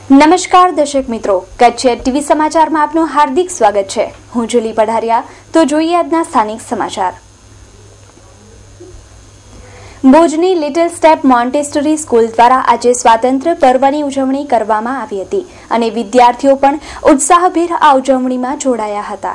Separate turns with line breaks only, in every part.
નમસ્કાર દર્શક મિત્રો, કચ્છ ટીવી સમાચારમાં આપનું હાર્દિક સ્વાગત છે। હું જુલી પઢારિયા। તો જોઈએ આજના સ્થાનિક સમાચાર। ભુજની લિટલ સ્ટેપ મોન્ટેસરી સ્કૂલ દ્વારા આજે સ્વાતંત્ર્ય પર્વની ઉજવણી કરવામાં આવી હતી અને વિદ્યાર્થીઓ પણ ઉત્સાહભેર આ ઉજવણીમાં જોડાયા હતા।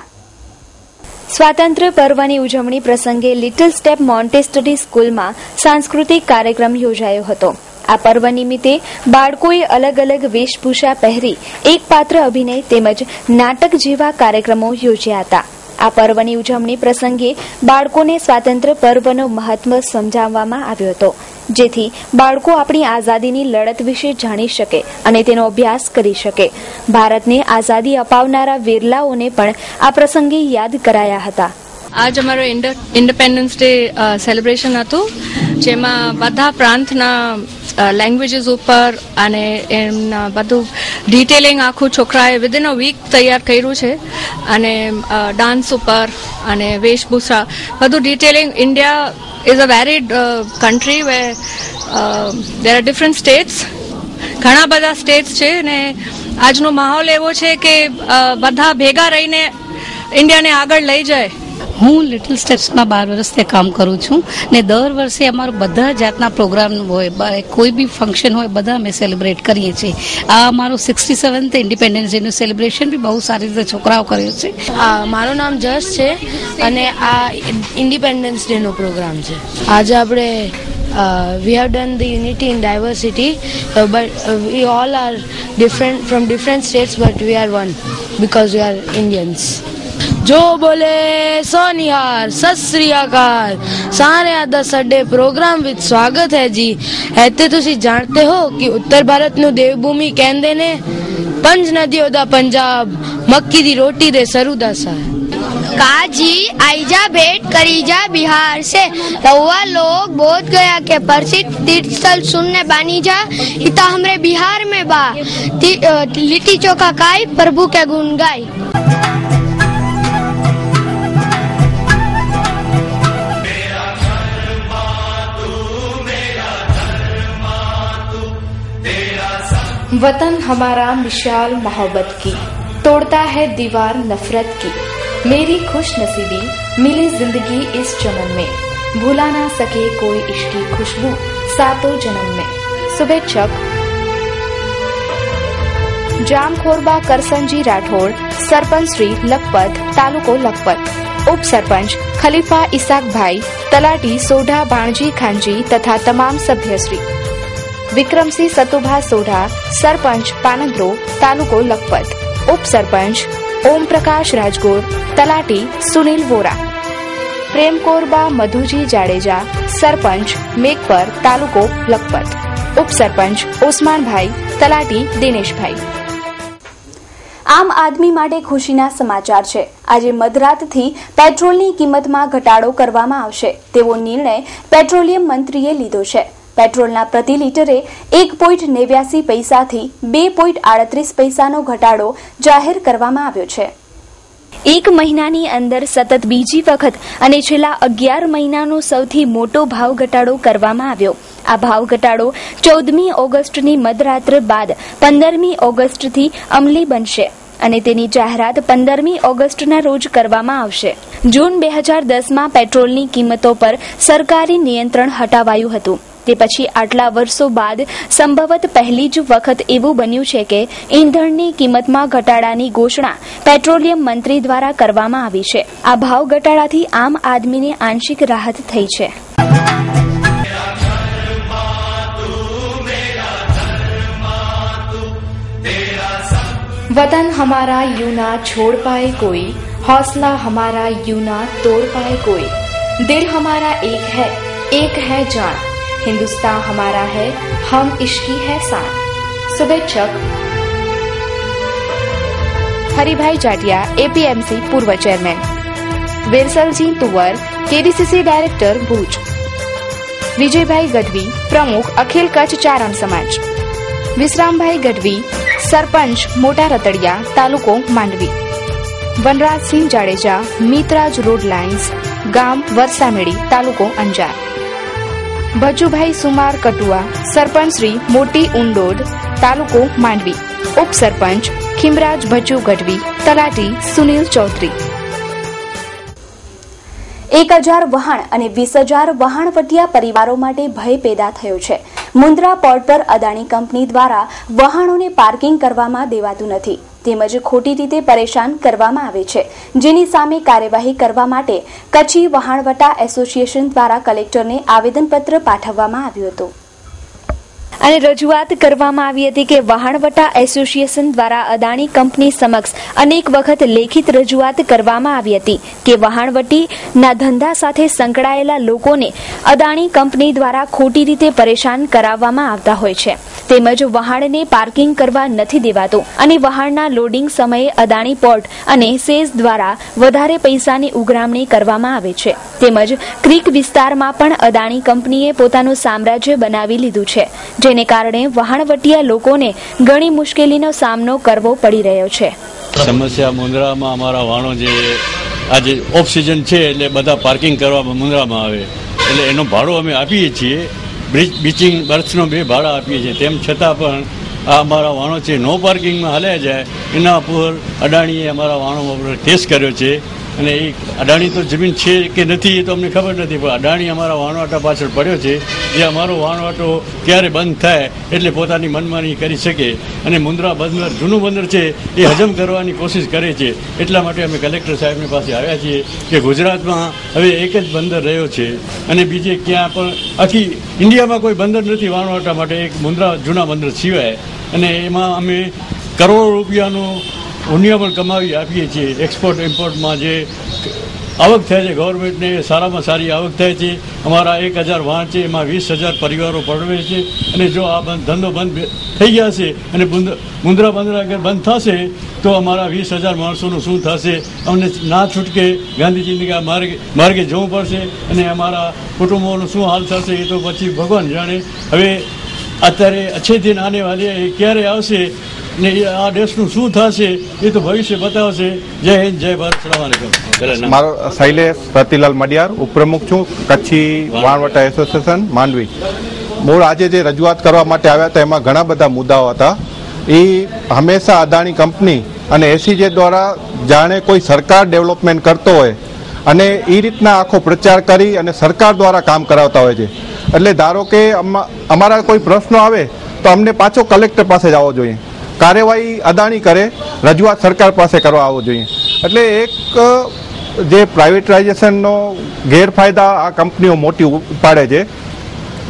સ્વાતંત્ર્ય પર્વની ઉજવણી પ્રસંગે લિટલ સ્ટેપ મોન્ટેસરી સ્કૂલમાં સાંસ્કૃતિક કાર્યક્રમ યોજાયો હતો। આ પર્વ નિમિત્તે બાળકોએ અલગ અલગ વેશભૂષા પહેરી એક પાત્ર અભિનય તેમજ નાટક જેવા કાર્યક્રમો યોજ્યા હતા। આ પર્વની ઉજવણી પ્રસંગે બાળકોને સ્વાતંત્ર્ય પર્વનો મહત્વ સમજાવવામાં આવ્યો હતો, જેથી બાળકો આપણી આઝાદીની લડત વિશે જાણી શકે અને તેનો અભ્યાસ કરી શકે। ભારતને આઝાદી અપાવનારા વીરલાઓને પણ આ પ્રસંગે યાદ કરાયા હતા।
आज અમારો ઇન્ડિપેન્ડન્સ ડે સેલિબ્રેશન હતું, જેમાં બધા પ્રાંતના લેંગ્વેજીસ ઉપર અને એમના બધું ડિટેલિંગ આખું છોકરાએ વિધિન અ વીક તૈયાર કર્યું છે અને ડાન્સ ઉપર અને વેશભૂષા બધું detailing. India is a varied country way there are different states, ઘણા બધા સ્ટેટ્સ છે ને આજનો માહોલ એવો છે કે બધા ભેગા રહીને ઇન્ડિયાને આગળ લઈ જાય।
હું લિટલ સ્ટેપ્સમાં 12 વર્ષથી કામ કરું છું ને દર વર્ષે અમારો બધા જાતના પ્રોગ્રામ હોય, કોઈ બી ફંક્શન હોય, બધા અમે સેલિબ્રેટ કરીએ છીએ। આ અમારો 67th ઇન્ડિપેન્ડન્સ ડેનું સેલિબ્રેશન બી બહુ સારી રીતે છોકરાઓ કર્યો છે।
મારું નામ જસ છે અને આ ઇન્ડિપેન્ડન્સ ડેનો પ્રોગ્રામ છે। આજે આપણે we have done the unity in diversity, but we all are different from different states, but we are one because we are Indians। जो बोले सोनिहार सत श्री अकाल, सारे आधा सडे प्रोग्राम विद स्वागत है जी। ऐते तुसी जानते हो कि उत्तर भारत नु देवभूमि कहंदे ने, पंज नदियों दा पंजाब, मक्की दी रोटी दे सरूदा सा।
काजी आईजा भेंट करीजा बिहार से, रउआ लोग बोध गया के प्रसिद्ध तीर्थ स्थल सुनने बानी जा, इता हमरे बिहार में बा। लिट्टी चोखा खाई प्रभु के गुण गाई।
वतन हमारा मिसाल मोहब्बत की, तोड़ता है दीवार नफरत की। मेरी खुश नसीबी मिली जिंदगी इस जन्म में, भुला ना सके कोई इश्क की खुशबू सातों जन्म में। शुभेच्छक जामखोरबा करसनजी राठौड़, सरपंच श्री लखपत, तालुको लखपत। उप सरपंच खलीफा इसाक भाई, तलाटी सोढ़ा बाणजी खानजी तथा तमाम सभ्यश्री। विक्रमसिंह सतुभा सोढ़ा, सरपंच पानंद्रो, तालुको लखपत। उप सरपंच ओम प्रकाश राजगोर, तलाटी सुनील वोरा। प्रेम कोरबा मधुजी जाडेजा, सरपंच मेघपर, तालुको लखपत। उप सरपंच ओस्मान भाई, तलाटी दिनेश भाई। આમ આદમી માટે ખુશીના સમાચાર છે। આજે મધરાતથી પેટ્રોલની કિંમતમાં ઘટાડો કરવામાં આવશે તેવો નિર્ણય પેટ્રોલિયમ મંત્રીએ લીધો છે। પેટ્રોલના પ્રતિ લિટરે 1.89 પૈસાથી 2.38 પૈસાનો ઘટાડો જાહેર કરવામાં આવ્યો છે। એક મહિનાની અંદર સતત બીજી વખત અને છેલ્લા 11 મહિનાનો સૌથી મોટો ભાવ ઘટાડો કરવામાં આવ્યો। આ ભાવ ઘટાડો 14મી ઓગસ્ટની મધરાત્ર બાદ 15મી ઓગસ્ટથી અમલી બનશે અને તેની જાહેરાત 15મી ઓગસ્ટના રોજ કરવામાં આવશે। જૂન 2010માં પેટ્રોલની કિંમતો પર સરકારી નિયંત્રણ હટાવાયું હતું। તે પછી આટલા વર્ષો બાદ સંભવત પહેલી જ વખત એવું બન્યું છે કે ઈંધણની કિંમતમાં ઘટાડાની ઘોષણા પેટ્રોલિયમ મંત્રી દ્વારા કરવામાં આવી છે। આ ભાવ ઘટાડાથી આમ આદમીને આંશિક રાહત થઈ છે। वतन हमारा यूं ना छोड़ पाए कोई, हौसला हमारा यूं ना तोड़ पाए कोई। दिल हमारा एक है जान, हिंदुस्तान हमारा है, हम इसकी है शान। शुभेच्छक हरिभाई जाटिया, एपीएमसी पूर्व चेयरमैन। वेरसलजी तुवर, केडीसीसी डायरेक्टर भूज। विजयभाई गढ़वी, प्रमुख अखिल कच्छ चारण समाज। विश्रामभाई गढ़वी, सरपंच मोटा रतड़िया, तालुको मांडवी। वनराज सिंह जाडेजा, मितराज रोड लाइन्स, गाम वरसामेड़ी, तालुको अंजार। भज्जुभाई सुमार कटुआ, सरपंच श्री मोटी उंडोड, तालुको मांडवी। ઉપસરપંચ ખીમરાજ ભજ્જુ ગઢવી, તલાટી સુનિલ ચૌધરી.
1000 વહાણ અને 20,000 વહાણવટિયા પરિવારો માટે ભય પેદા થયો છે. મુન્દ્રા પોર્ટ પર અદાણી કંપની દ્વારા વહાણોને પાર્કિંગ કરવામાં દેવાતું નથી તેમજ ખોટી રીતે પરેશાન કરવામાં આવે છે, જેની સામે કાર્યવાહી કરવા માટે કચ્છી વહાણવટા એસોસિએશન દ્વારા કલેક્ટરને આવેદનપત્ર પાઠવવામાં આવ્યું હતું અને રજૂઆત કરવામાં આવી હતી કે વહાણવટા એસોસિએશન દ્વારા અદાણી કંપની સમક્ષ અનેક વખત લેખિત રજૂઆત કરવામાં આવી હતી કે વહાણવટીના ધંધા સાથે સંકળાયેલા લોકોને અદાણી કંપની દ્વારા ખોટી રીતે પરેશાન કરાવવામાં આવતા હોય છે તેમજ વહાણને પાર્કિંગ કરવા નથી દેવાતું અને વહાણના લોડિંગ સમયે અદાણી પોર્ટ અને સેઝ દ્વારા વધારે પૈસાની ઉઘરામણી કરવામાં આવે છે તેમજ ક્રીક વિસ્તારમાં પણ અદાણી કંપનીએ પોતાનું સામ્રાજ્ય બનાવી લીધું છે, જેને કારણે વહાણવટિયા લોકોને ઘણી મુશ્કેલીનો સામનો કરવો પડી રહ્યો છે.
સમસ્યા મુન્દ્રામાં અમારા વાહનો જે આજે ઓફ સિઝન છે એટલે બધા પાર્કિંગ કરવા મુન્દ્રામાં આવે એટલે એનું ભાડું અમે આપીએ છીએ. બીચિંગ બર્થનો 2 ભાડા આપીએ છીએ, તેમ છતાં પણ આ અમારા વાહનો છે નો પાર્કિંગમાં હાલ્યા જાય. એના પર અદાણીએ અમારા વાહનો પર કેસ કર્યો છે અને એ અદાણી તો જમીન છે કે નથી એ તો અમને ખબર નથી, પણ અદાણી અમારા વાણવાટા પાછળ પડ્યો છે, જે અમારો વાણવાટો ક્યારે બંધ થાય એટલે પોતાની મનમાની કરી શકે અને મુન્દ્રા બંદર જૂનું બંદર છે એ હજમ કરવાની કોશિશ કરે છે. એટલા માટે અમે કલેક્ટર સાહેબની પાસે આવ્યા છીએ કે ગુજરાતમાં હવે એક જ બંદર રહ્યો છે અને બીજે ક્યાં પણ આખી ઇન્ડિયામાં કોઈ બંદર નથી વાણવાટા માટે, એક મુન્દ્રા જૂના બંદર સિવાય, અને એમાં અમે કરોડો રૂપિયાનું પુણ્ય પણ કમાવી આપીએ છીએ. એક્સપોર્ટ ઇમ્પોર્ટમાં જે આવક થાય છે ગવર્મેન્ટને સારામાં સારી આવક થાય છે. અમારા 1000 વાહન છે એમાં 20,000 પરિવારો પરવે છે અને જો આ ધંધો બંધ થઈ ગયા છે અને મુન્દ્રા બંદર અગર બંધ થશે તો અમારા 20,000 માણસોનું શું થશે? અમને ના છૂટકે ગાંધીજીના માર્ગે જવું પડશે અને અમારા કુટુંબોનું શું હાલ થશે એ તો પછી ભગવાન જાણે. હવે અત્યારે અચ્છે દિન આને વાલી એ ક્યારે આવશે ને આ દેશનું શું થશે એ તો ભવિષ્ય બતાવશે. જય હિન્દ, જય ભારત. સલામ આલેકુમ.
મારો શૈલેષ રતિલાલ મડિયાર, ઉપપ્રમુખ છું કચ્છી વહાણવટા એસોસિએશન માંડવી. મૂળ આજે જે રજૂઆત કરવા માટે આવ્યા હતા એમાં ઘણા બધા મુદ્દાઓ હતા. એ હંમેશા અદાણી કંપની અને એસીજે દ્વારા જાણે કોઈ સરકાર ડેવલપમેન્ટ કરતો હોય અને એ રીતના આખો પ્રચાર કરી અને સરકાર દ્વારા કામ કરાવતા હોય છે. એટલે ધારો કે અમારા કોઈ પ્રશ્નો આવે તો અમને પાછો કલેક્ટર પાસે જવો જોઈએ, કાર્યવાહી અદાણી કરે, રજૂઆત સરકાર પાસે કરવા આવવો જોઈએ. એટલે એક જે પ્રાઇવેટાઇઝેશનનો ગેરફાયદા આ કંપનીઓ મોટી ઉપાડે છે,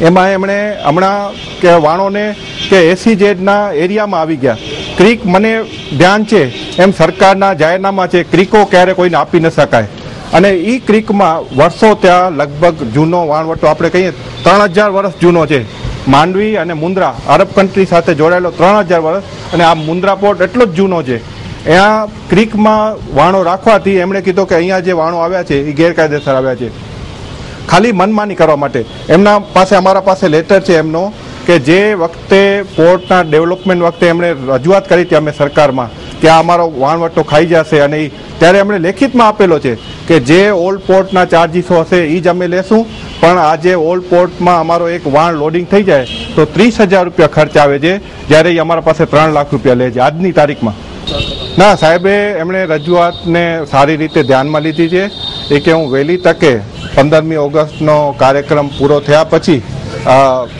એમાં એમણે હમણાં કે વાણોને કે એસીજેડના એરિયામાં આવી ગયા. ક્રીક મને ધ્યાન છે એમ સરકારના જાહેરનામા છે, ક્રીકો ક્યારે કોઈને આપી ન શકાય અને એ ક્રીકમાં વર્ષો ત્યાં લગભગ જૂનો વાણવટો આપણે કહીએ 3000 વર્ષ જૂનો છે. માંડવી અને મુન્દ્રા અરબ કન્ટ્રી સાથે જોડાયેલો 3000 વર્ષ અને આ મુન્દ્રા પોર્ટ એટલો જ જૂનો છે. અહીંયા ક્રીકમાં વાણો રાખવાથી એમણે કીધું કે અહીંયા જે વાણો આવ્યા છે એ ગેરકાયદેસર આવ્યા છે, ખાલી મનમાની કરવા માટે. એમના પાસે અમારા પાસે લેટર છે એમનો કે જે વખતે પોર્ટના ડેવલપમેન્ટ વખતે એમણે રજૂઆત કરી હતી અમે સરકારમાં કે આ અમારો વાણવટો ખાઈ જશે અને ત્યારે એમણે લેખિતમાં આપેલો છે કે જે ઓલ્ડ પોર્ટના ચાર્જીસો હશે એ જ અમે લેશું, પણ આજે ઓલ્ડ પોર્ટમાં અમારો એક વાણ લોડિંગ થઈ જાય તો 30,000 રૂપિયા ખર્ચ આવે છે, જ્યારે એ અમારા પાસે 3 લાખ રૂપિયા લે છે આજની તારીખમાં. ના, સાહેબે એમણે રજૂઆતને સારી રીતે ધ્યાનમાં લીધી છે. એ કે હું વહેલી તકે 15મી ઓગસ્ટનો કાર્યક્રમ પૂરો થયા પછી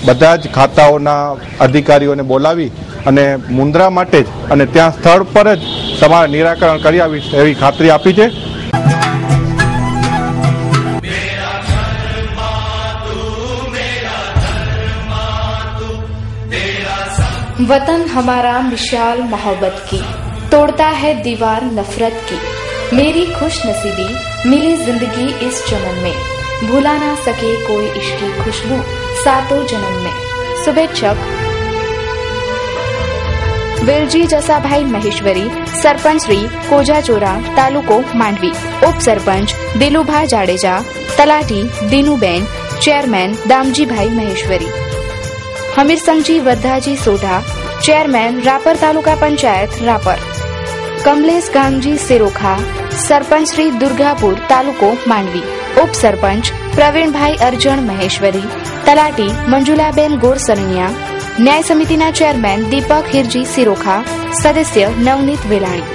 બધા જ ખાતાઓના અધિકારીઓને બોલાવી અને મુન્દ્રા માટે જ અને ત્યાં સ્થળ પર જ તમારે નિરાકરણ કરી આવીશ એવી ખાતરી આપી છે.
वतन हमारा मिसाल मोहब्बत की, तोड़ता है दीवार नफरत की. मेरी खुश नसीबी मिली जिंदगी इस जन्म में, भुला ना सके कोई इश्क की खुशबू सातों जन्म में. शुभेच्छक વેલજી જસાભાઈ મહેશ્વરી, સરપંચ શ્રી કોજાચોરા, તાલુકો માંડવી. ઉપસરપંચ દિલુભા જાડેજા, તલાટી દીનુબેન, ચેરમેન દામજીભાઈ મહેશ્વરી. હમીરસંગજી વરદાજી સોઢા, ચેરમેન રાપર તાલુકા પંચાયત રાપર. કમલેશ ગામજી સિરોખા, સરપંચ શ્રી દુર્ગાપુર, તાલુકો માંડવી. ઉપસરપંચ પ્રવીણભાઈ અરજણ મહેશ્વરી, તલાટી મંજુલાબેન ગોરસરણિયા, ન્યાય સમિતિના ચેરમેન દીપક હિરજી સિરોખા, સદસ્ય નવનીત વેલાણી.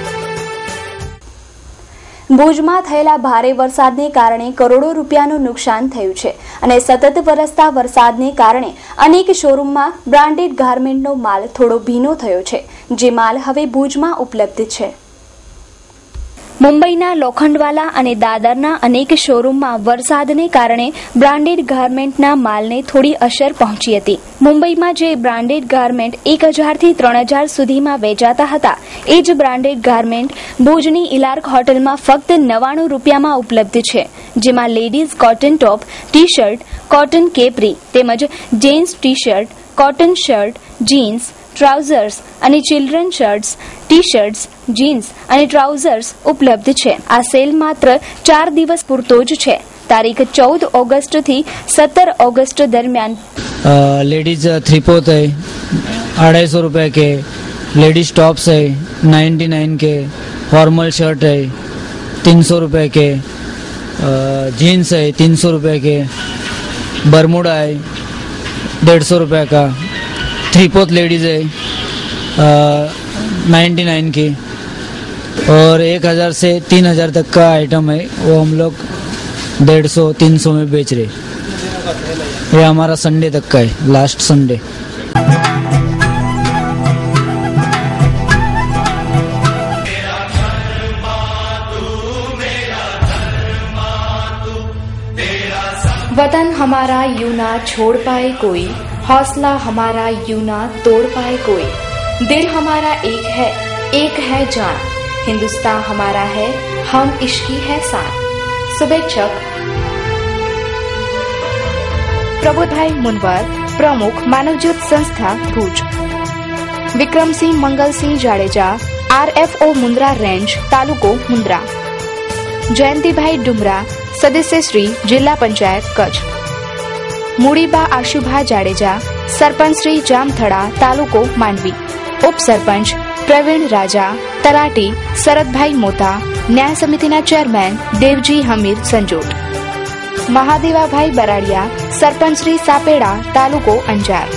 ભુજમાં થયેલા ભારે વરસાદને કારણે કરોડો રૂપિયાનું નુકસાન થયું છે અને સતત વરસતા વરસાદને કારણે અનેક શોરૂમમાં બ્રાન્ડેડ ગાર્મેન્ટનો માલ થોડો ભીનો થયો છે, જે માલ હવે ભુજમાં ઉપલબ્ધ છે. મુંબઈના લોખંડવાલા અને દાદરના અનેક શોરૂમમાં વરસાદને કારણે બ્રાન્ડેડ ગાર્મેન્ટના માલને થોડી અસર પહોંચી હતી. મુંબઈમાં જે બ્રાન્ડેડ ગાર્મેન્ટ 1000 થી 3000 સુધીમાં વેચાતા હતા, એ જ બ્રાન્ડેડ ગાર્મેન્ટ ભુજની ઇલાર્ક હોટલમાં ફક્ત 99 રૂપિયામાં ઉપલબ્ધ છે, જેમાં ladies cotton top, T shirt, cotton capri તેમજ gents T shirt, cotton shirt, jeans, trousers અને children shirts, T shirts, jeans અને ટ્રાઉઝર્સ ઉપલબ્ધ છે. આ સેલ માત્ર 4 દિવસ પૂરતો જ છે. તારીખ 14 ऑगस्ट થી 17 ऑगस्ट दरमियान
लेडीज 3/4 है 250 रुपए के, लेडीज टॉप्स है 99 के, फॉर्मल शर्ट है 300 रुपए के, जीन्स है 300 रुपए के, बरमूडा है 150 रुपए का, 3/4 लेडीज है 99 की, और 1000 से 3000 तक का आइटम है, वो हम लोग 150-300 में बेच रहे. ये हमारा संडे तक का है, लास्ट संडे.
वतन हमारा यूं ना छोड़ पाए कोई, हौसला हमारा यूं ना तोड़ पाए कोई, दिल हमारा एक है जान, हिंदुस्तान हमारा है, हम इश्की है शान. शुभेच्छक प्रबोधभाई मुनवर, प्रमुख मानवज्योत संस्था भुज. विक्रमसिंह मंगलसिंह जाडेजा, RFO मुंद्रा रेंज, तालुको मुंद्रा. जयंतीभाई डुमरा, सदस्य श्री, जिला पंचायत कच्छ. मूड़ीबा आशुभा जाडेजा, सरपंच श्री, जामथड़ा, तालुको मांडवी. उपसरपंच प्रवीण राजा, तलाटी शरदभाई मोता, न्याय समितिना चेरमेन देवजी हमीर संजोट. महादेवाभाई बराड़िया, सरपंच श्री, सापेड़ा, तालुको अंजार.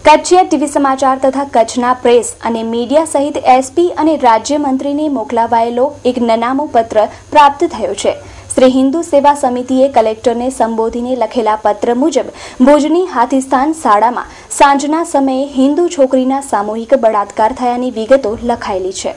કચ્છીય ટીવી સમાચાર તથા કચ્છના પ્રેસ અને મીડિયા સહિત એસપી અને રાજ્યમંત્રીને મોકલાવાયેલો એક નનામો પત્ર પ્રાપ્ત થયો છે. શ્રી હિન્દુ સેવા સમિતિએ કલેક્ટરને સંબોધીને લખેલા પત્ર મુજબ ભુજની હાથીસ્થાન શાળામાં સાંજના સમયે હિન્દુ છોકરીના સામૂહિક બળાત્કાર થયાની વિગતો લખાયેલી છે.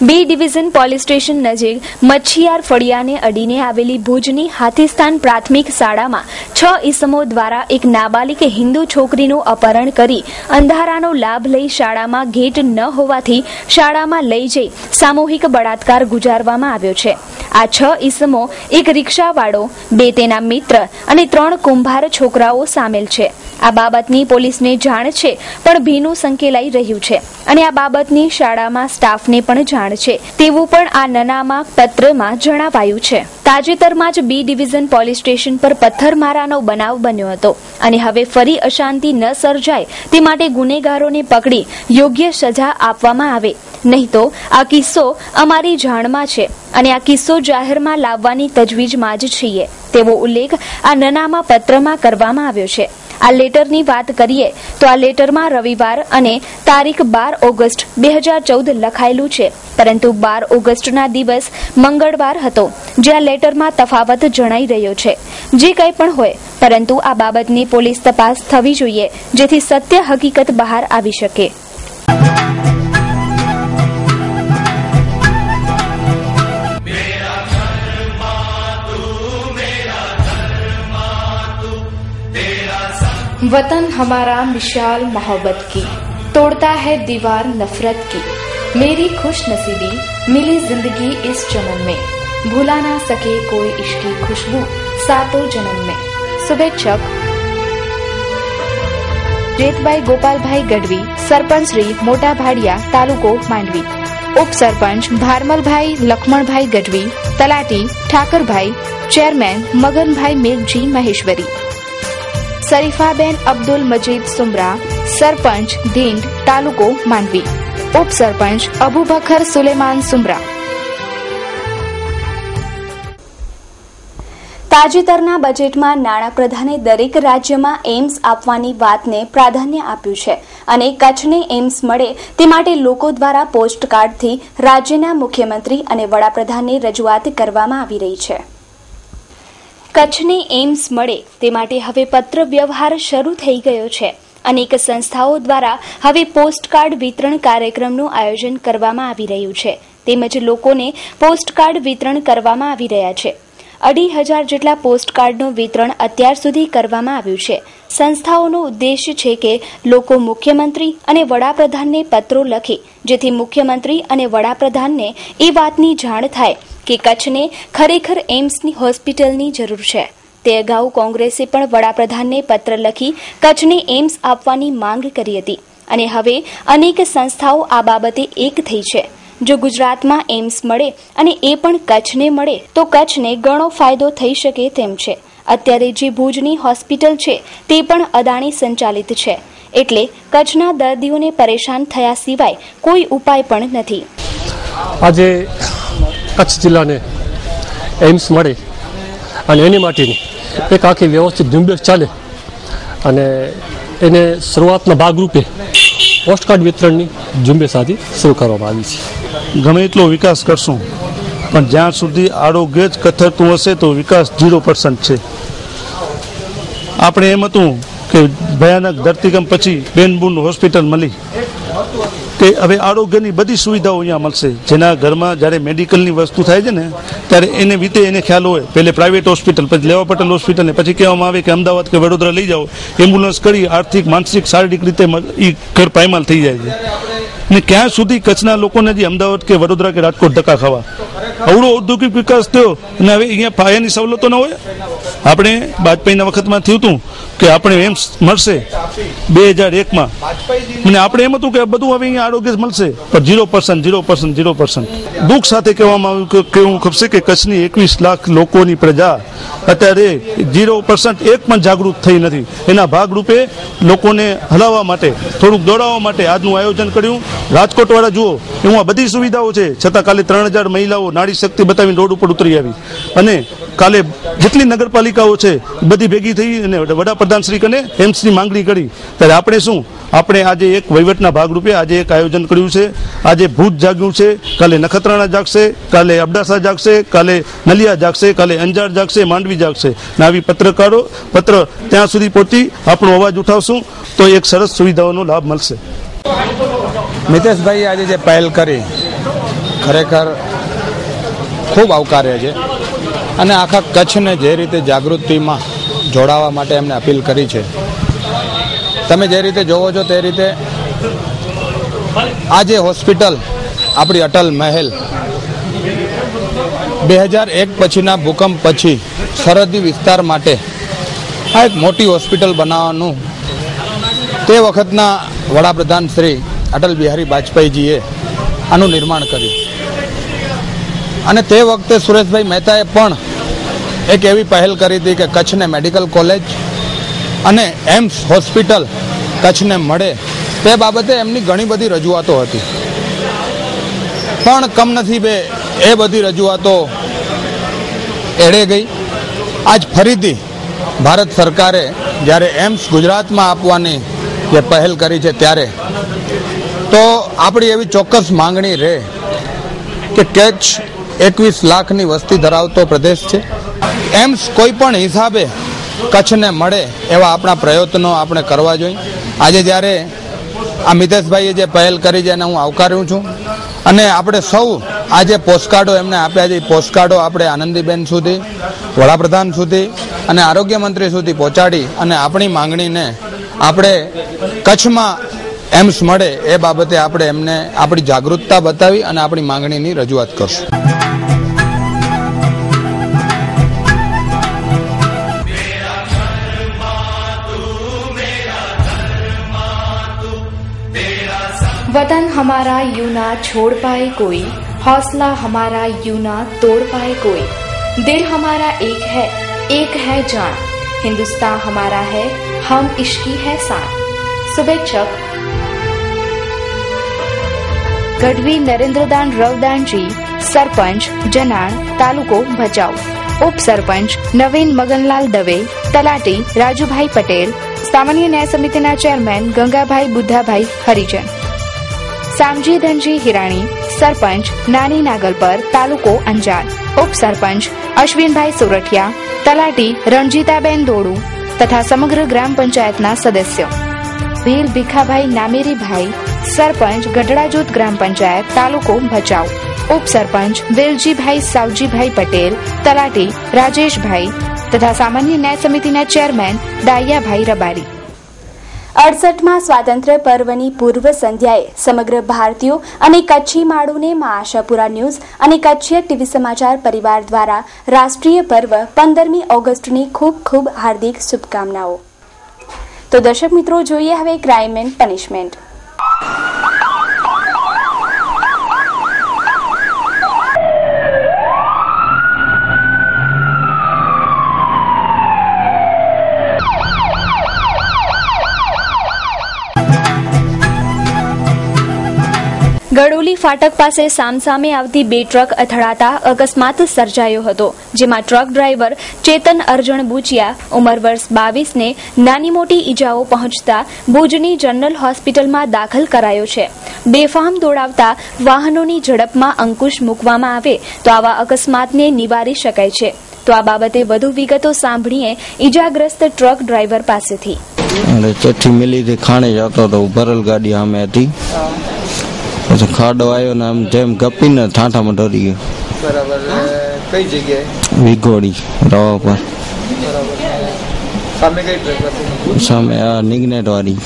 બી ડિવિઝન પોલીસ સ્ટેશન નજીક મચ્છિયાર ફળિયાને અડીને આવેલી ભુજની હાથીસ્થાન પ્રાથમિક શાળામાં 6 ઈસમો દ્વારા એક નાબાલિગ હિન્દુ છોકરીનું અપહરણ કરી અંધારાનો લાભ લઈ શાળામાં ગેટ ન હોવાથી શાળામાં લઈ જઈ સામૂહિક બળાત્કાર ગુજારવામાં આવ્યો છે. આ 6 ઈસમો એક રિક્ષાવાળો, 2 તેના મિત્ર અને 3 કુંભાર છોકરાઓ સામેલ છે. આ બાબતની પોલીસને જાણ છે, પણ ભીનું સંકેલાઈ રહ્યું છે અને આ બાબતની શાળામાં સ્ટાફને પણ જાણ છે તેવું પણ આ નનામા પત્રમાં જણાવાયું છે. તાજેતરમાં જ બી ડિવિઝન પોલીસ સ્ટેશન પર પથ્થરમારાનો બનાવ બન્યો હતો અને હવે ફરી અશાંતિ ન સર્જાય તે માટે ગુનેગારોને પકડી યોગ્ય સજા આપવામાં આવે, નહીં તો આ કિસ્સો અમારી જાણમાં છે અને આ કિસ્સો જાહેરમાં લાવવાની તજવીજમાં જ છીએ તેવો ઉલ્લેખ આ નનામા પત્રમાં કરવામાં આવ્યો છે. આ લેટરની વાત કરીએ તો આ લેટરમાં રવિવાર અને તારીખ 12 ઓગસ્ટ 2014 લખાયેલું છે, પરંતુ 12 ઓગસ્ટના દિવસ મંગળવાર હતો, જે આ લેટરમાં તફાવત જણાઈ રહ્યો છે. જે કંઈ પણ હોય, પરંતુ આ બાબતની પોલીસ તપાસ થવી જોઈએ, જેથી સત્ય હકીકત બહાર આવી શકે. वतन हमारा मिसाल मोहब्बत की, तोड़ता है दीवार नफरत की, मेरी खुश नसीबी मिली जिंदगी इस जन्म में, भुला ना सके कोई इश्की खुशबू सातों जन्म में. शुभेच्छक जेतभाई गोपालभाई गढ़वी, सरपंच श्री, मोटा भाड़िया, तालुको मांडवी. उपसरपंच भारमलभाई लक्ष्मणभाई गढ़वी, तलाटी ठाकरभाई, चेरमेन मगनभाई मेघजी महेश्वरी. शरीफाबेन अब्दुल मजीद सुमरा, सरपंच ढींड, तालुको मांडवी. उपसरपंच अबूबकर सुलेमान सुमरा.
તાજેતરના બજેટમાં નાણાપ્રધાને દરેક રાજ્યમાં એમ્સ આપવાની વાતને પ્રાધાન્ય આપ્યું છે અને કચ્છને એમ્સ મળે તે માટે લોકો દ્વારા પોસ્ટકાર્ડથી રાજ્યના મુખ્યમંત્રી અને વડાપ્રધાનને રજૂઆત કરવામાં આવી રહી છે. કચ્છને એમ્સ મળે તે માટે હવે પત્ર વ્યવહાર શરૂ થઈ ગયો છે. અનેક સંસ્થાઓ દ્વારા હવે પોસ્ટકાર્ડ વિતરણ કાર્યક્રમનું આયોજન કરવામાં આવી રહ્યું છે તેમજ લોકોને પોસ્ટકાર્ડ વિતરણ કરવામાં આવી રહ્યા છે. 2,500 જેટલા પોસ્ટકાર્ડનું વિતરણ અત્યાર સુધી કરવામાં આવ્યું છે. સંસ્થાઓનો ઉદ્દેશ્ય છે કે લોકો મુખ્યમંત્રી અને વડાપ્રધાનને પત્રો લખે જેથી મુખ્યમંત્રી અને વડાપ્રધાનને એ વાતની જાણ થાય કે કચ્છને ખરેખર એમ્સની હોસ્પિટલની જરૂર છે. તે અગાઉ કોંગ્રેસે પણ વડાપ્રધાનને પત્ર લખી કચ્છને એમ્સ આપવાની માંગ કરી હતી અને હવે અનેક સંસ્થાઓ આ બાબતે એક થઈ છે. જો ગુજરાતમાં એમ્સ મળે અને એ પણ કચ્છને મળે તો કચ્છને ઘણો ફાયદો થઈ શકે તેમ છે. અત્યારે જે ભુજની હોસ્પિટલ છે તે પણ અદાણી સંચાલિત છે એટલે કચ્છના દર્દીઓને પરેશાન થયા સિવાય કોઈ ઉપાય પણ નથી.
આજે કચ્છ જિલ્લાને એમ્સ મળે અને એની માટેની એક આખી વ્યવસ્થિત ઝુંબેશ ચાલે અને એને શરૂઆતના ભાગરૂપે પોસ્ટકાર્ડ વિતરણની ઝુંબેશ આજે શરૂ કરવામાં આવી છે.
ગમે એટલો વિકાસ કરશું પણ જ્યાં સુધી આરોગ્ય જ કથરતું હશે તો વિકાસ 0% છે. આપણે એમ હતું કે ભયાનક ધરતીકંપ પછી બેનબુન હોસ્પિટલ મળી કે હવે આરોગ્યની બધી સુવિધાઓ અહીંયા મળશે. જેના ઘરમાં જ્યારે મેડિકલની વસ્તુ થાય છે ને ત્યારે એને રીતે એને ખ્યાલ હોય પહેલે પ્રાઇવેટ હોસ્પિટલ પછી લેવા પટેલ હોસ્પિટલને પછી કહેવામાં આવે કે અમદાવાદ કે વડોદરા લઈ જાઓ એમ્બ્યુલન્સ કરી આર્થિક માનસિક શારીરિક રીતે એ ઘર પાયમાલ થઈ જાય છે. ને ક્યાં સુધી કચ્છના લોકોને જે અમદાવાદ કે વડોદરા કે રાજકોટ ધક્કા ખાવા અવળો ઔદ્યોગિક વિકાસ થયો અને હવે અહીંયા પાયાની સવલતો ન હોય. આપણે વાજપેયીના વખતમાં થયું હતું કે આપણે એમ્સ મળશે 2001માં અને આપણે એમ હતું કે બધું હવે અહીંયા આરોગ્ય મળશે પણ 0%. દુઃખ સાથે કહેવું ખપશે કે કચ્છની 21 લાખ લોકોની પ્રજા અત્યારે 0% એક પણ જાગૃત થઈ નથી. એના ભાગરૂપે લોકોને હલાવવા માટે થોડુંક દોડાવવા માટે આજનું આયોજન કર્યું. રાજકોટ વાળા જુઓ એમાં બધી સુવિધાઓ છે છતાં કાલે 3,000 મહિલાઓ નારી શક્તિ બતાવીને રોડ ઉપર ઉતરી આવી અને કાલે જેટલી નગરપાલિકાઓ છે બધી ભેગી થઈ અને વડાપ્રધાન શ્રી કને એમ્સની માંગણી કરી. ત્યારે આપણે આજે એક વહીવટના ભાગરૂપે આજે એક આયોજન કર્યું છે. આજે ભુજ જાગ્યું છે, કાલે નખત્રાણા જાગશે, કાલે અબડાસા જાગશે, કાલે નલિયા જાગશે, કાલે અંજાર જાગશે, માંડવી જાગશે. ને આવી પત્ર ત્યાં સુધી પહોંચી આપણો અવાજ ઉઠાવશું તો એક સરસ સુવિધાઓનો લાભ મળશે.
મિતેશભાઈ આજે જે પહેલ કરી ખરેખર ખૂબ આવકાર્ય છે અને આખા કચ્છને જે રીતે જાગૃતિમાં જોડાવા માટે એમને અપીલ કરી છે. તમે જે રીતે જોવો છો તે રીતે આ જે હોસ્પિટલ આપણી અટલ મહેલ 2001 પછીના ભૂકંપ પછી સરહદી વિસ્તાર માટે આ એક મોટી હોસ્પિટલ બનાવવાનું તે વખતના વડાપ્રધાન શ્રી અટલ બિહારી વાજપેયીજીએ આનું નિર્માણ કર્યું અને તે વખતે સુરેશભાઈ મહેતાએ પણ એક એવી પહેલ કરી હતી કે કચ્છને મેડિકલ કોલેજ અને એમ્સ હોસ્પિટલ કચ્છને મળે તે બાબતે એમની ઘણી બધી રજૂઆતો હતી પણ કમનસીબે એ બધી રજૂઆતો એળે ગઈ. આજ ફરીથી ભારત સરકારે જ્યારે એમ્સ ગુજરાતમાં આપવાની જે પહેલ કરી છે ત્યારે તો આપણી એવી ચોક્કસ માંગણી રહે કે કચ્છ 21 લાખની વસ્તી ધરાવતો પ્રદેશ છે. એમ્સ કોઈ પણ હિસાબે કચ્છને મળે એવા આપણા પ્રયત્નો આપણે કરવા જોઈએ. આજે જ્યારે આ મિતેશભાઈએ જે પહેલ કરી છે એને હું આવકારું છું અને આપણે સૌ આજે પોસ્ટકાર્ડો એમને આપ્યા છે પોસ્ટકાર્ડો આપણે આનંદીબેન સુધી, વડાપ્રધાન સુધી અને આરોગ્ય મંત્રી સુધી પહોંચાડી અને આપણી માંગણીને આપણે કચ્છમાં એમ્સ મળે એ બાબતે આપણે એમને આપણી જાગૃતતા બતાવી અને આપણી માંગણીની રજૂઆત કરશું.
वतन हमारा यूं ना छोड़ पाए कोई, हौसला हमारा यूं ना तोड़ पाए कोई, दिल हमारा एक है जान, हिंदुस्तान हमारा है, हम इसकी है शान. शुभेच्छक गढ़वी नरेंद्रदान रवदानजी, सरपंच जनाण, तालुको भचाऊ. ઉપસરપંચ નવીન મગનલાલ દવે, તલાટી રાજુભાઈ પટેલ, સામાન્ય ન્યાય સમિતિના ચેરમેન ગંગાભાઈ બુદ્ધાભાઈ હરિજન, સામજી ધનજી હિરાણી, સરપંચ નાની નાગલપર, તાલુકો અંજાર, ઉપસરપંચ અશ્વિનભાઈ સોરઠિયા, તલાટી રણજીતાબેન દોડુ તથા સમગ્ર ગ્રામ પંચાયતના સદસ્યો. વીર ભીખાભાઈ નામેરીભાઈ, સરપંચ ગઢડા ગ્રામ પંચાયત, તાલુકો ભચાઉ, ઉપસરપંચ વેલજીભાઈ સાવજીભાઈ પટેલ, તલાટી રાજેશભાઈ તથા સામાન્ય ન્યાય સમિતિના ચેરમેન દાયાભાઈ રબારી.
68માં સ્વાતંત્ર્ય પર્વની પૂર્વ સંધ્યાએ સમગ્ર ભારતીયો અને કચ્છી માળુને મા આશાપુરા ન્યૂઝ અને કચ્છી ટીવી સમાચાર પરિવાર દ્વારા રાષ્ટ્રીય પર્વ 15મી ઓગસ્ટની ખૂબ ખૂબ હાર્દિક શુભકામનાઓ. તો દર્શક મિત્રો, જોઈએ હવે ક્રાઇમ એન્ડ પનિશમેન્ટ.
ગડોલી ફાટક પાસે સામસામે આવતી બે ટ્રક અથડાતા અકસ્માત સર્જાયો હતો, જેમાં ટ્રક ડ્રાઈવર ચેતન અર્જણ બુચિયા ઉંમર વર્ષ 22 ને નાની મોટી ઈજાઓ પહોંચતા ભુજની જનરલ હોસ્પિટલમાં દાખલ કરાયો છે. બેફામ દોડાવતા વાહનોની ઝડપમાં અંકુશ મૂકવામાં આવે તો આવા અકસ્માતને નિવારી શકાય છે. તો આ બાબતે વધુ વિગતો સાંભળીએ ઈજાગ્રસ્ત ટ્રક ડ્રાઈવર પાસેથી.
ચઠ્ઠી ખાણે જતો હતો, ભરેલ ગાડી સામે હતી, પછી ખાડો આવ્યો ને આમ જેમ ગપીને ઠાઠામાં ઢરી ગયો.
બરાબર. કઈ જગ્યાએ?
વિગોડી રવા પર.
સામે કઈ ટ્રક હતી? સામે
આ નિગ્નેટ વાળી.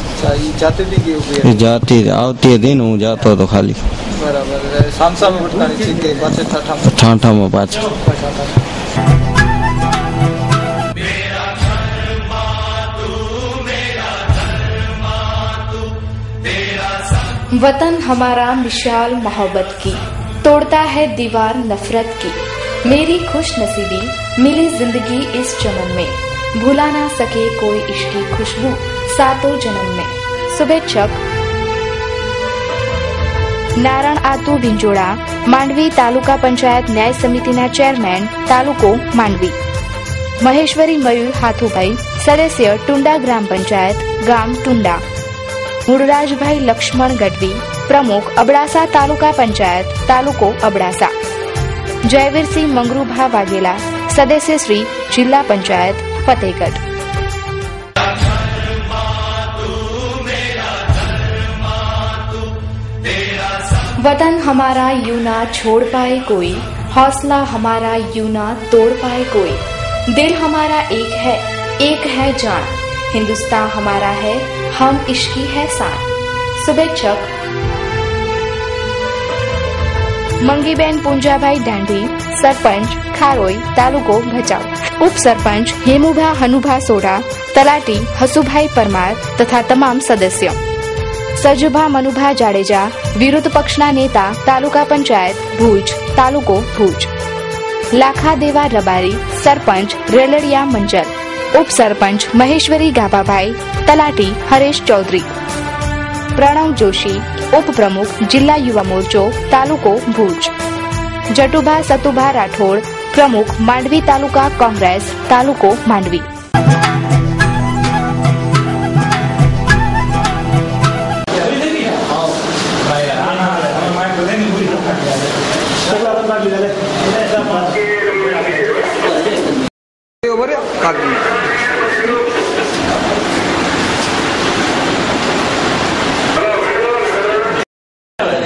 જાતી હતી કે ઊભી?
જાતી આવતી હતી ને હું જાતો હતો ખાલી.
બરાબર. સામસામે ભટકાણી છે કે પાછળ ઠાઠામાં?
ઠાઠામાં પાછળ.
वतन हमारा मिसाल मोहब्बत की, तोड़ता है दीवार नफरत की, मेरी खुश नसीबी मिली जिंदगी इस चमन में, भुला ना सके कोई इश्की खुशबू सातों जन्म में. शुभेच्छक नारायण आतू भिंजोड़ा, માંડવી તાલુકા પંચાયત ન્યાય સમિતિના ચેરમેન, તાલુકો માંડવી. મહેશ્વરી મયુર હાથુભાઈ, સદસ્ય ટુંડા ગ્રામ પંચાયત, ગામ ટુંડા. મૂળરાજભાઈ લક્ષ્મણ ગઢવી, પ્રમુખ અબડાસા તાલુકા પંચાયત, તાલુકો અબડાસા. જયવીરસિંહ મંગરૂભા વાઘેલા, સદસ્ય શ્રી જિલ્લા પંચાયત, ફતેહગઢ. वतन हमारा यूं ना छोड़ पाए कोई, हौसला हमारा यूं ना तोड़ पाए कोई, दिल हमारा एक है जान, हिंदुस्तान हमारा है हम इश्की है शान. शुभेच्छक मंगीबेन पूंजाभाई दांडी, सरपंच खारोई, तालुको भचाઉ. उपसरपंच हेमुभा हनुभा सोढा, तलाटी हसुभाई परमार तथा તમામ સદસ્યો. સજભા મનુભા જાડેજા, વિરોધ પક્ષના નેતા, તાલુકા પંચાયત ભુજ, તાલુકો ભુજ. લાખા દેવા રબારી, સરપંચ રેલડિયા મંજર. ઉપસરપંચ મહેશ્વરી ગાભાભાઈ, તલાટી હરેશ ચૌધરી. પ્રણવ જોશી, ઉપપ્રમુખ જિલ્લા યુવા મોરચો, તાલુકો ભુજ. જટુભા સતુભા રાઠોડ, પ્રમુખ માંડવી તાલુકા કોંગ્રેસ, તાલુકો માંડવી.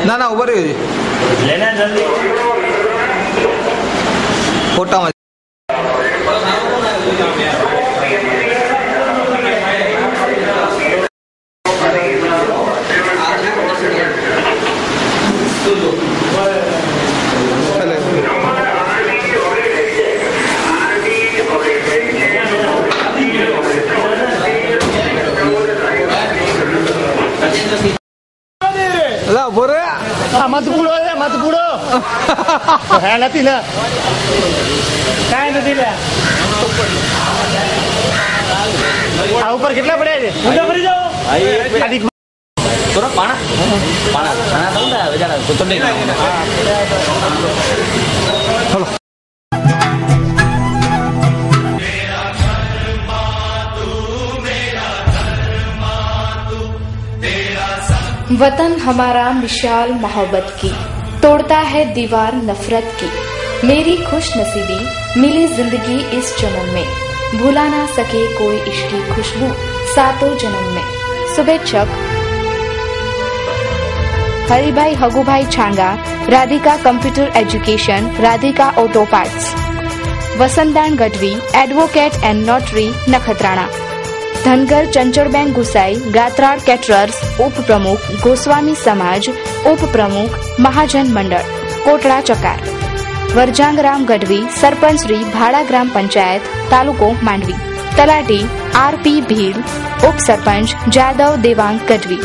ના ના ઉભા રહ્યો ફોટામાં.
મત પૂડો હે નથી લે કાંઈ નથી લે. આ ઉપર કેટલા પડ્યા છે? ઊંધા ફરી જાઓ.
वतन हमारा मिसाल मोहब्बत की, तोड़ता है दीवार नफरत की। मेरी खुश नसीबी मिली जिंदगी इस जन्म में, भुला ना सके कोई इश्क की खुशबू सातों जन्म में। शुभेच्छक Haribhai Hagubhai Chhanga, Radhika computer education, Radhika auto parts. Vasantdan Gadhvi, advocate and notary, Nakhatrana. Dhangar Chanchalben Gusai, Gatrad caterers, उप प्रमुख, गोस्वामी समाज, उप प्रमुख, महाजन मंडल, कोटड़ा चकार। वरजांगराम गढ़वी, सरपंच श्री भाड़ा ग्राम पंचायत, तालुको मांडवी। तलाटी आरपी भील, उप सरपंच जादव देवांग गढ़वी।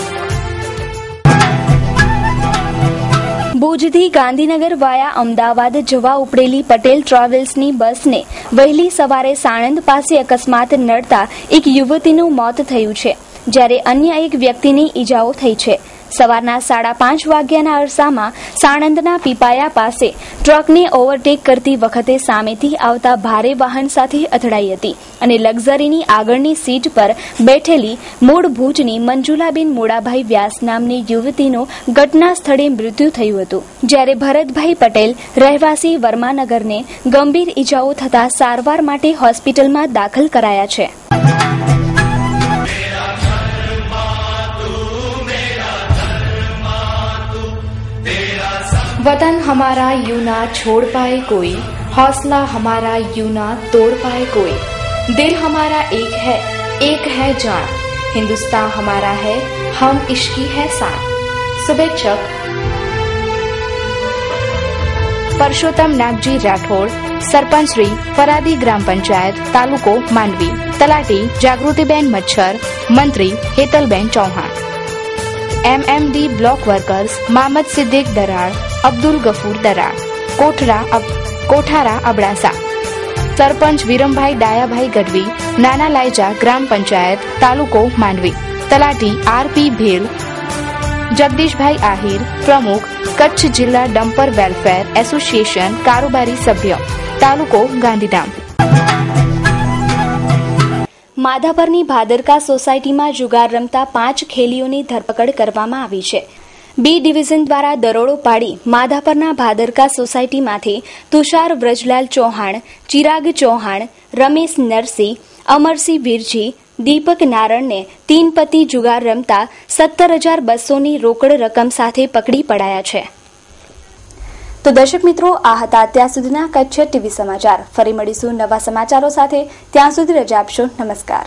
ભુજથી ગાંધીનગર વાયા અમદાવાદ જવા ઉપડેલી પટેલ ટ્રાવેલ્સની બસને વહેલી સવારે સાણંદ પાસે અકસ્માત નડતા એક યુવતીનું મોત થયું છે, જ્યારે અન્ય એક વ્યક્તિની ઈજાઓ થઈ છે. સવારના 5:30 વાગ્યાના અરસામાં સાણંદના પીપાયા પાસે ટ્રકને ઓવરટેક કરતી વખતે સામેથી આવતા ભારે વાહન સાથે અથડાઈ હતી અને લક્ઝરીની આગળની સીટ પર બેઠેલી મૂળ ભુજની મંજુલાબેન મોડાભાઈ વ્યાસ નામની યુવતીનું ઘટના સ્થળે મૃત્યુ થયું હતું, જ્યારે ભરતભાઈ પટેલ રહેવાસી વર્માનગરને ગંભીર ઈજાઓ થતા સારવાર માટે હોસ્પિટલમાં દાખલ કરાયા છે.
वतन हमारा यूं ना छोड़ पाए कोई, हौसला हमारा यूं ना तोड़ पाए कोई। दिल हमारा एक है जान, हिंदुस्तान हमारा है, हम इश्की है शान। शुभेच्छक परशोत्तम नागजी राठौड़, सरपंच श्री फरादी ग्राम पंचायत, तालुको मांडवी। तलाटी जागृतिबेन मच्छर, मंत्री Hetalben Chauhan. MMD block workers Mohammad Siddiq Darad, Abdul Gafoor Darad, Kothara Abdasa. Sarpanch Viramabhai Dayabhai Gadhvi, Nana Layja gram panchayat, तालुको मांडवी। तलाटी आरपी भील, जगदीशभाई आहिर, प्रमुख कच्छ जिला डंपर वेलफेर एसोसिएशन, कारोबारी सभ्य, तालुको गांधीधाम।
માધાપરની ભાદરકા સોસાયટીમાં જુગાર રમતા 5 ખેલીઓની ધરપકડ કરવામાં આવી છે. બી ડિવિઝન દ્વારા દરોડો પાડી માધાપરના ભાદરકા સોસાયટીમાંથી તુષાર વ્રજલાલ ચૌહાણ, ચિરાગ ચૌહાણ, રમેશ નરસિંહ, અમરસિંહ વીરજી, દીપક નારણને 3 પતિ જુગાર રમતા 17,200ની રોકડ રકમ સાથે પકડી પડાયા છે.
તો દર્શક મિત્રો, આ હતા અત્યાર સુધીના કચ્છ ટીવી સમાચાર. ફરી મળીશું નવા સમાચારો સાથે. ત્યાં સુધી રજા આપશો. નમસ્કાર.